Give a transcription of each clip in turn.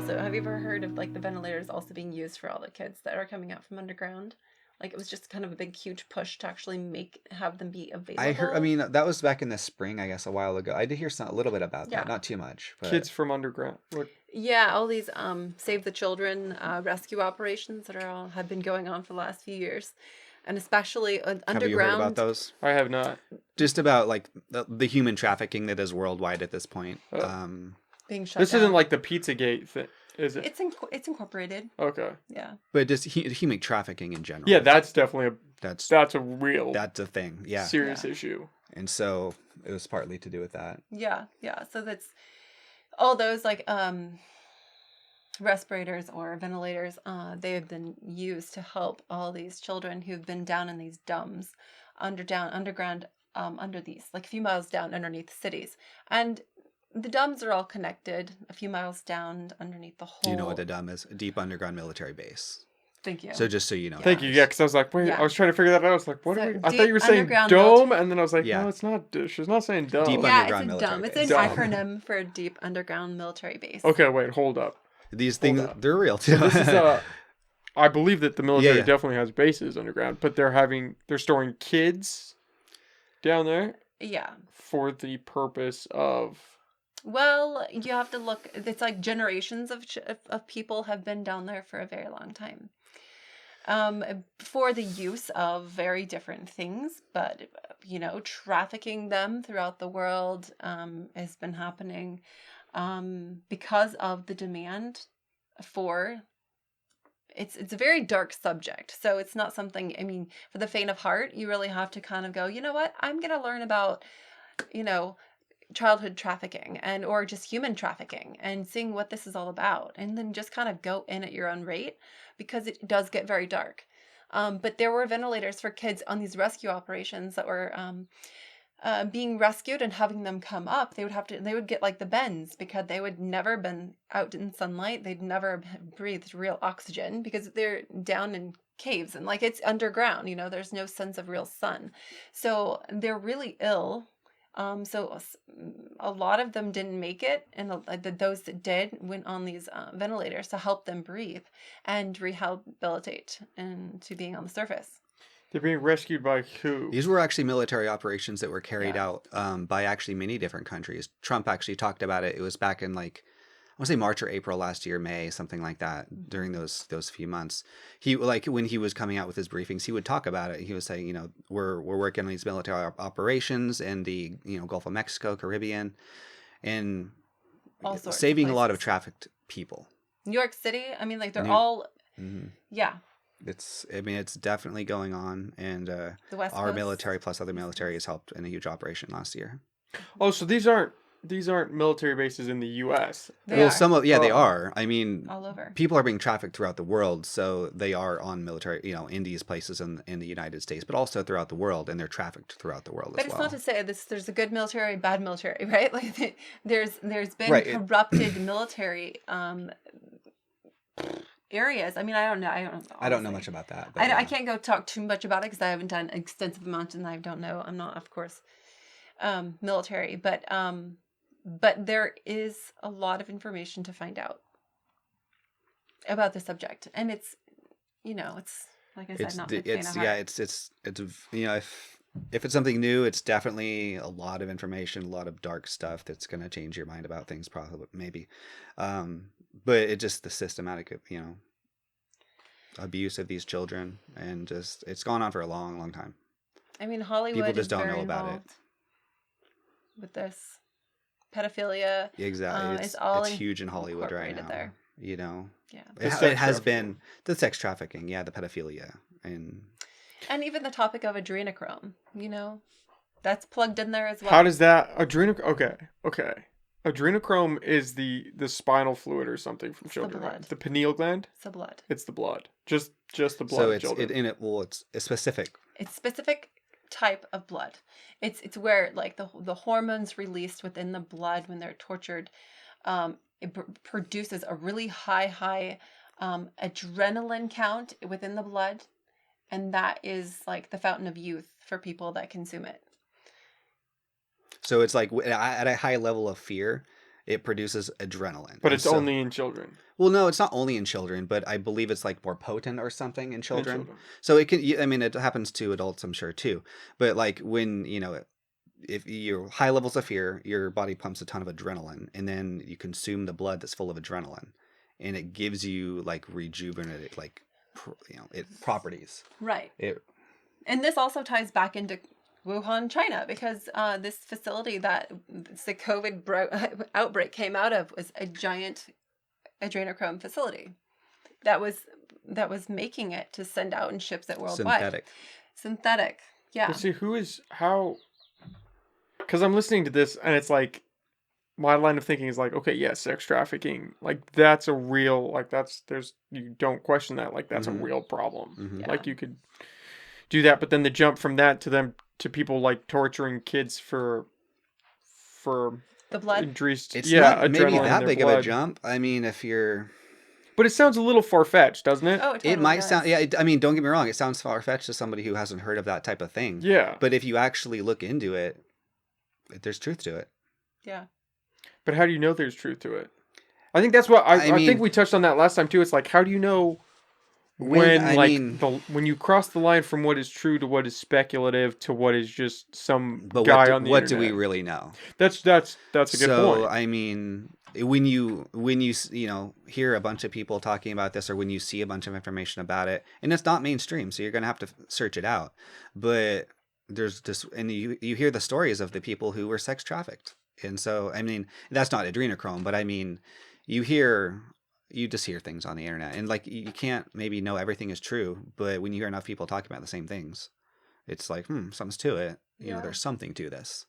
also, have you ever heard of like the ventilators also being used for all the kids that are coming out from underground? Like it was just kind of a big, huge push to actually have them be available. I mean, that was back in the spring, I guess, a while ago. I did hear a little bit about Yeah. that, not too much, but Kids from underground. What? Yeah, all these Save the Children rescue operations that have been going on for the last few years, and especially underground. Have you heard about those? I have not. Just about like the human trafficking that is worldwide at this point. Being shut This down. isn't like the Pizzagate thing, is it? It's incorporated. Okay. Yeah. But just human trafficking in general. Yeah, that's definitely that's a real that's a thing. Yeah, serious issue. And so it was partly to do with that. Yeah, yeah. So that's all those like respirators or ventilators. They have been used to help all these children who've been down in these dumbs, underground, under these like a few miles down underneath cities, and the dumbs are all connected a few miles down underneath the whole. Do you know what the dumb is? A deep underground military base. Thank you. So just so you know. Thank you. Yeah, because I was like, wait, Yeah. I was trying to figure that out. I was like, what So are we? I deep thought you were saying underground dome, and then I was like, Yeah. no, it's not. She's not saying dome. Deep yeah, underground it's a military dumb. It's base. an Dumb. acronym for a deep underground military base. Okay, wait, hold up. These things, up. they're real too. This is I believe that the military Yeah. definitely has bases underground, but they're storing kids down there Yeah. for the purpose of. Well, you have to look. It's like generations of people have been down there for a very long time. For the use of very different things, but trafficking them throughout the world has been happening because of the demand for. It's a very dark subject, so it's not something. I mean, for the faint of heart, you really have to kind of go. You know what? I'm gonna learn about, childhood trafficking or just human trafficking and seeing what this is all about, and then just kind of go in at your own rate because it does get very dark. But there were ventilators for kids on these rescue operations that were being rescued and having them come up. They would get like the bends because they would never been out in sunlight. They'd never breathed real oxygen because they're down in caves and like it's underground, there's no sense of real sun. So they're really ill. So a lot of them didn't make it, and those that did went on these ventilators to help them breathe and rehabilitate into being on the surface. They're being rescued by who? These were actually military operations that were carried out by actually many different countries. Trump actually talked about it. It was back in I want to say March or April last year, May, something like that. During those few months, he when he was coming out with his briefings, he would talk about it. He was saying, we're working on these military operations in the Gulf of Mexico, Caribbean, and saving a lot of trafficked people. New York City, I mean, like they're all, yeah. It's definitely going on, and The West our Coast. military plus other military has helped in a huge operation last year. Oh, so these aren't military bases in the U.S. They are. They are. I mean, all over. People are being trafficked throughout the world, so they are on military, in these places in the United States, but also throughout the world, and they're trafficked throughout the world But as well. it's not to say there's a good military, bad military, right? Like there's been Right, corrupted military areas. I mean, I don't know. I don't know much about that. But I can't go talk too much about it because I haven't done extensive amounts and I don't know. I'm not, of course, military, but there is a lot of information to find out about the subject, and it's like I said, not for the faint of heart. If it's something new, it's definitely a lot of information, a lot of dark stuff that's going to change your mind about things, probably maybe. But it's just the systematic, abuse of these children, and just it's gone on for a long, long time. I mean, Hollywood People just is don't very know about it. involved with this pedophilia. Exactly, it's all it's huge in Hollywood right incorporated now. there. Yeah, Yeah. it has been the sex trafficking, the pedophilia, And even the topic of adrenochrome, that's plugged in there as well. How does that Okay. Adrenochrome is the spinal fluid or something from children, blood. right? The pineal gland. It's the blood. It's the blood. Just the blood. so of children. it's a specific. It's specific type of blood. It's where like the hormones released within the blood when they're tortured, it produces a really high adrenaline count within the blood, and that is like the fountain of youth for people that consume it. So it's like at a high level of fear, it produces adrenaline. But And it's so, only in children. well, no, it's not only in children, but I believe it's like more potent or something in In children. children. So it can, I mean, it happens to adults, I'm sure too. But like when, if you're high levels of fear, your body pumps a ton of adrenaline, and then you consume the blood that's full of adrenaline, and it gives you like rejuvenated, like, it properties. Right. It, And this also ties back into Wuhan, China, because this facility that the COVID outbreak came out of was a giant adrenochrome facility that was making it to send out and ships it worldwide. Synthetic. Yeah. But see, how... Because I'm listening to this, and it's like, my line of thinking is like, okay, yeah, sex trafficking, like, that's a real, like, you don't question that, like, that's a real problem. Mm-hmm. Like, you could do that, but then the jump from that to people, like, torturing kids for the blood. increased, it's not maybe adrenaline in that their big of blood. a jump. I mean, if you're... But it sounds a little far-fetched, doesn't it? Oh, it totally It might does. sound, yeah. I mean, don't get me wrong. It sounds far-fetched to somebody who hasn't heard of that type of thing. Yeah. But if you actually look into it, there's truth to it. Yeah. But how do you know there's truth to it? I think that's what I mean, think we touched on that last time too. It's like, how do you know when when you cross the line from what is true to what is speculative to what is just some guy on the what internet? do we really know? That's a good point. So I mean, when you hear a bunch of people talking about this, or when you see a bunch of information about it, and it's not mainstream, so you're gonna have to search it out. But there's this, and you hear the stories of the people who were sex trafficked, and so I mean, that's not adrenochrome, but I mean, you just hear things on the internet, and like, you can't maybe know everything is true, but when you hear enough people talking about the same things, it's like, something's to it. There's something to this.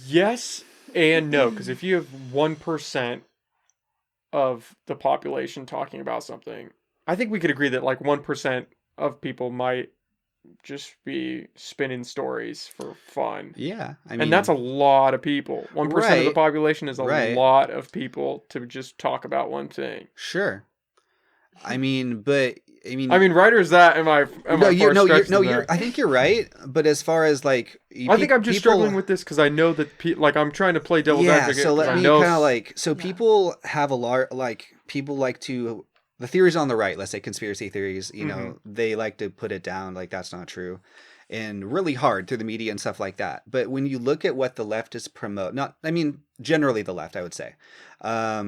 Yes and no, because if you have 1% of the population talking about something, I think we could agree that like 1% of people might just be spinning stories for fun. Yeah, I mean, and that's a lot of people. 1% of the population is a lot of people to just talk about one thing. Sure. I mean, but right, or is that I think you're right, but as far as like, I think I'm just struggling with this because I know that like, I'm trying to play devil's advocate. So let me kind of like, so people have a lot, like, people like to, the theories on the right, let's say conspiracy theories, they like to put it down like that's not true, and really hard through the media and stuff like that. But when you look at what the left is generally the left, I would say, a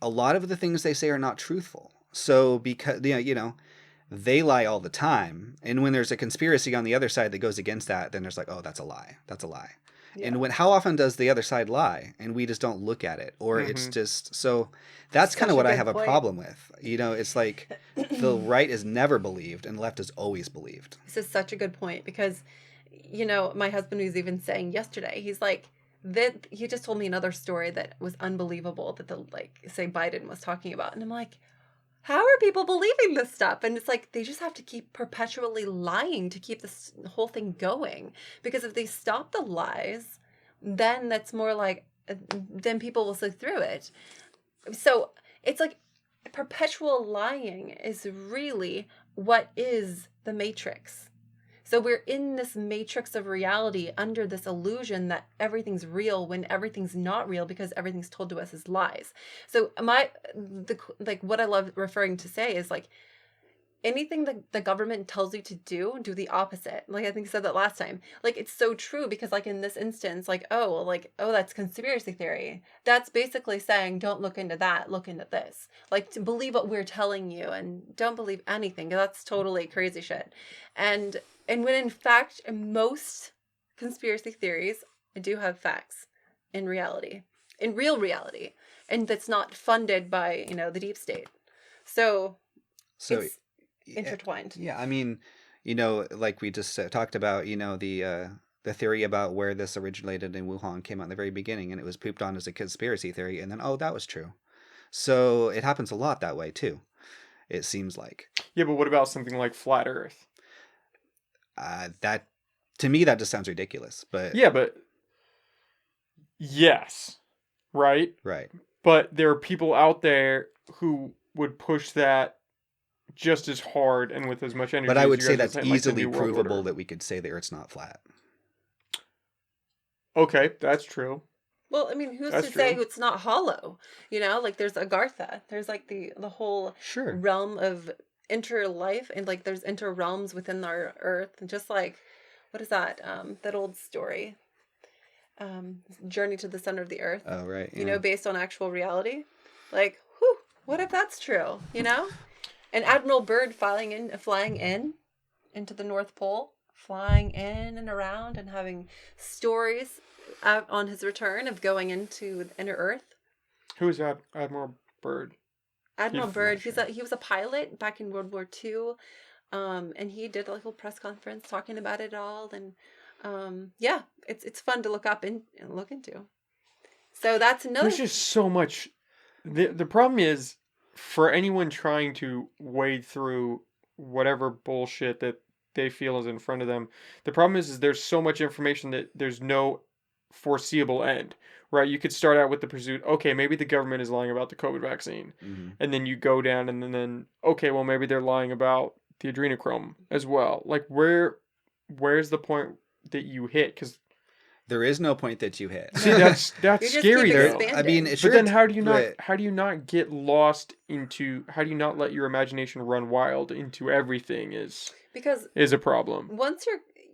lot of the things they say are not truthful. So because, they lie all the time. And when there's a conspiracy on the other side that goes against that, then there's like, oh, that's a lie. That's a lie. Yeah. And how often does the other side lie and we just don't look at it? Or it's just, so that's kind of what I have a problem with. It's like the right is never believed and the left is always believed. This is such a good point because, my husband was even saying yesterday, he's like, he just told me another story that was unbelievable that say Biden was talking about. And I'm like, how are people believing this stuff? And it's like, they just have to keep perpetually lying to keep this whole thing going. Because if they stop the lies, then that's more like, then people will slip through it. So it's like perpetual lying is really what is the Matrix. So we're in this matrix of reality under this illusion that everything's real when everything's not real because everything's told to us as lies. So what I love referring to say is like, anything that the government tells you to do the opposite. Like I think I said that last time. Like it's so true because like in this instance, that's conspiracy theory. That's basically saying don't look into that, look into this. Like to believe what we're telling you and don't believe anything. That's totally crazy shit. And when in fact most conspiracy theories do have facts in reality, in real reality, and that's not funded by, the deep state. So it's intertwined. Yeah, I mean, like we just talked about, the theory about where this originated in Wuhan came out in the very beginning, and it was pooped on as a conspiracy theory, and then that was true. So it happens a lot that way too. It seems like. Yeah, but what about something like flat Earth? That to me that just sounds ridiculous. But yeah, but yes, right. But there are people out there who would push that just as hard and with as much energy. But I would say that's easily provable that we could say the Earth's not flat. Okay, that's true. Well, I mean, who's That's to say true. it's not hollow? You know, like there's Agartha. There's like the whole Sure. realm of inter life, and like there's inter realms within our Earth, and just like what is that? That old story, Journey to the Center of the Earth. Oh, right. You Yeah. know, based on actual reality. Like, whew, what if that's true? You know, an Admiral Byrd flying in into the North Pole, flying in and around, and having stories out on his return of going into the inner Earth. Who is that? Admiral Byrd. Admiral He- Byrd, not sure. he was a pilot back in World War II, and he did like a little press conference talking about it all, and yeah, it's fun to look up and look into. So that's There's another. just so much. The problem is, for anyone trying to wade through whatever bullshit that they feel is in front of them, the problem is there's so much information that there's no foreseeable end, right? You could start out with the pursuit, okay, maybe the government is lying about the COVID vaccine, Mm-hmm. and then you go down, and then okay, well maybe they're lying about the adrenochrome as well. Like where's the point that you hit? Because There is no point that you hit. see, No. that's You just keep scary though. I mean, expanding. sure. But then how do but you not get lost into, how do you not let your imagination run wild into everything Because is a problem. once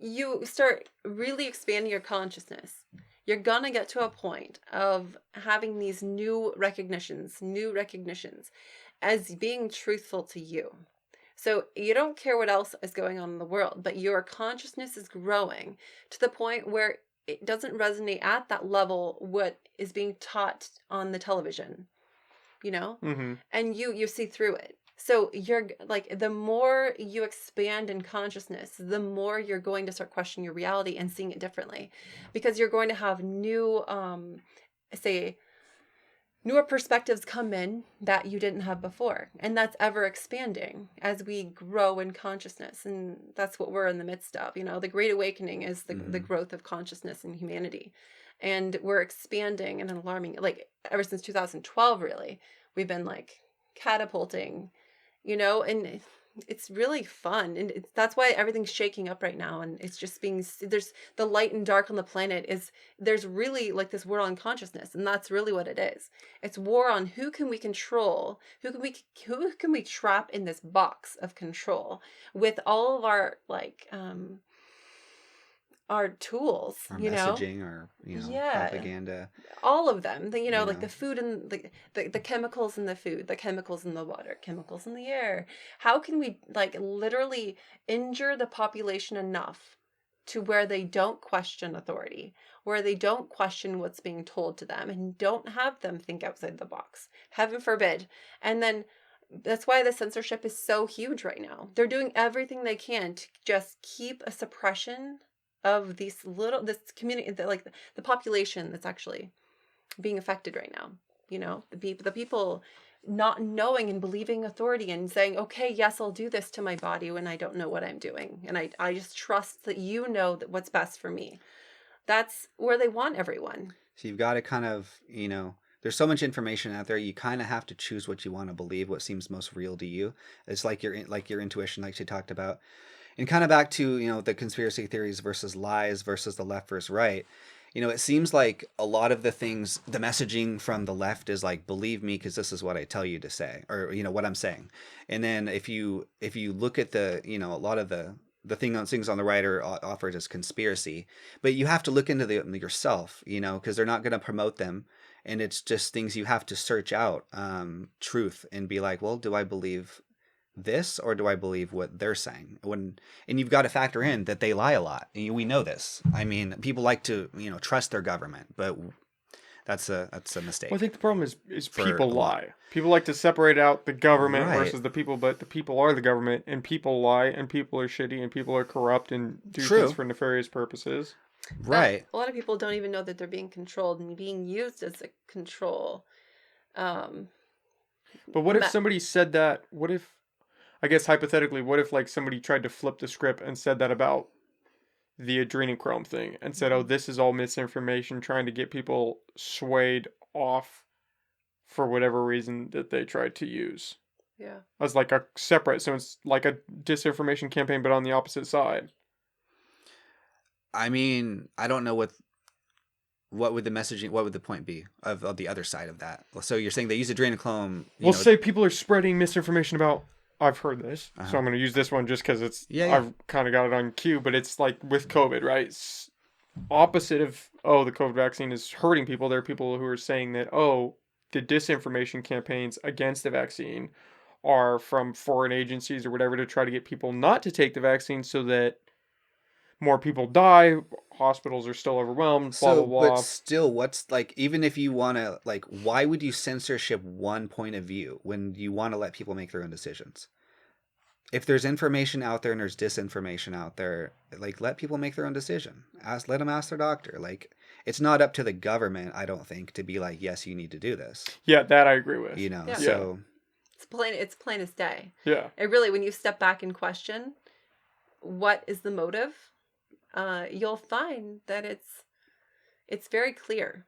you start really expanding your consciousness, you're gonna get to a point of having these new recognitions as being truthful to you. So you don't care what else is going on in the world, but your consciousness is growing to the point where it doesn't resonate at that level what is being taught on the television, you know? Mm-hmm. And you see through it. So you're like, the more you expand in consciousness, the more you're going to start questioning your reality and seeing it differently, because you're going to have new say newer perspectives come in that you didn't have before, and that's ever expanding as we grow in consciousness. And that's what we're in the midst of. You know, the great awakening is the growth of consciousness in humanity, and we're expanding and alarming, like ever since 2012 really. We've been like catapulting, you know, and it's really fun, and that's why everything's shaking up right now, and it's just being, there's the light and dark on the planet, is there's really like this war on consciousness, and that's really what it is. It's war on who can we control, who can we trap in this box of control with all of our tools, our you know. messaging, our Yeah, propaganda. all of them, you know, You like know. the food and the chemicals in the food, the chemicals in the water, chemicals in the air. How can we like literally injure the population enough to where they don't question authority, where they don't question what's being told to them, and don't have them think outside the box, heaven forbid. And then that's why the censorship is so huge right now. They're doing everything they can to just keep a suppression of this community, the population that's actually being affected right now. You know, the people not knowing and believing authority and saying, okay, yes, I'll do this to my body when I don't know what I'm doing, and I just trust that you know that what's best for me. That's where they want everyone. So you've got to kind of, there's so much information out there. You kind of have to choose what you want to believe, what seems most real to you. It's like your intuition, like she talked about. And kind of back to, the conspiracy theories versus lies versus the left versus right. It seems like a lot of the things, the messaging from the left is like, believe me, because this is what I tell you to say, or, what I'm saying. And then if you look at the, a lot of the things on the right are offered as conspiracy, but you have to look into them yourself, because they're not going to promote them. And it's just things you have to search out, truth, and be like, well, do I believe this, or do I believe what they're saying? And you've got to factor in that they lie a lot. We know this. I mean, people like to trust their government, but that's a mistake. Well, I think the problem is For people a lot. lie. People like to separate out the government Right. versus the people, but the people are the government, and people lie, and people are shitty, and people are corrupt and do True. things for nefarious purposes. Right. A lot of people don't even know that they're being controlled and being used as a control. But what if Ma- somebody said that? What if, I guess hypothetically, what if like somebody tried to flip the script and said that about the adrenochrome thing and said, "Oh, this is all misinformation, trying to get people swayed off for whatever reason that they tried to use Yeah. as like a separate, so it's like a disinformation campaign, but on the opposite side." I mean, I don't know what what would the messaging, what would the point be of the other side of that? So you're saying they use adrenochrome. We'll say people are spreading misinformation about. I've heard this, so I'm going to use this one just because it's. Yeah. I've kind of got it on cue, but it's like with COVID, right? It's opposite of the COVID vaccine is hurting people. There are people who are saying that the disinformation campaigns against the vaccine are from foreign agencies or whatever to try to get people not to take the vaccine so that more people die, hospitals are still overwhelmed, blah, blah, blah. But still, what's like, even if you want to, like, why would you censorship one point of view when you want to let people make their own decisions? If there's information out there and there's disinformation out there, like, let people make their own decision. Let them ask their doctor. Like, it's not up to the government, I don't think, to be like, yes, you need to do this. Yeah, that I agree with. You know, Yeah. so. It's plain as day. Yeah. It really, when you step back and question what is the motive, you'll find that it's very clear.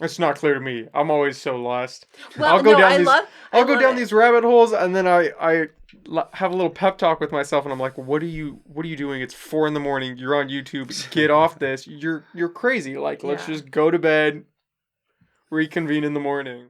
It's not clear to me. I'm always so lost. Well, I'll go no, down I go love down it. these rabbit holes, and then I have a little pep talk with myself, and I'm like, "What are you doing? It's 4 a.m. You're on YouTube. Get off this. You're crazy. Like, let's Yeah. just go to bed, reconvene in the morning."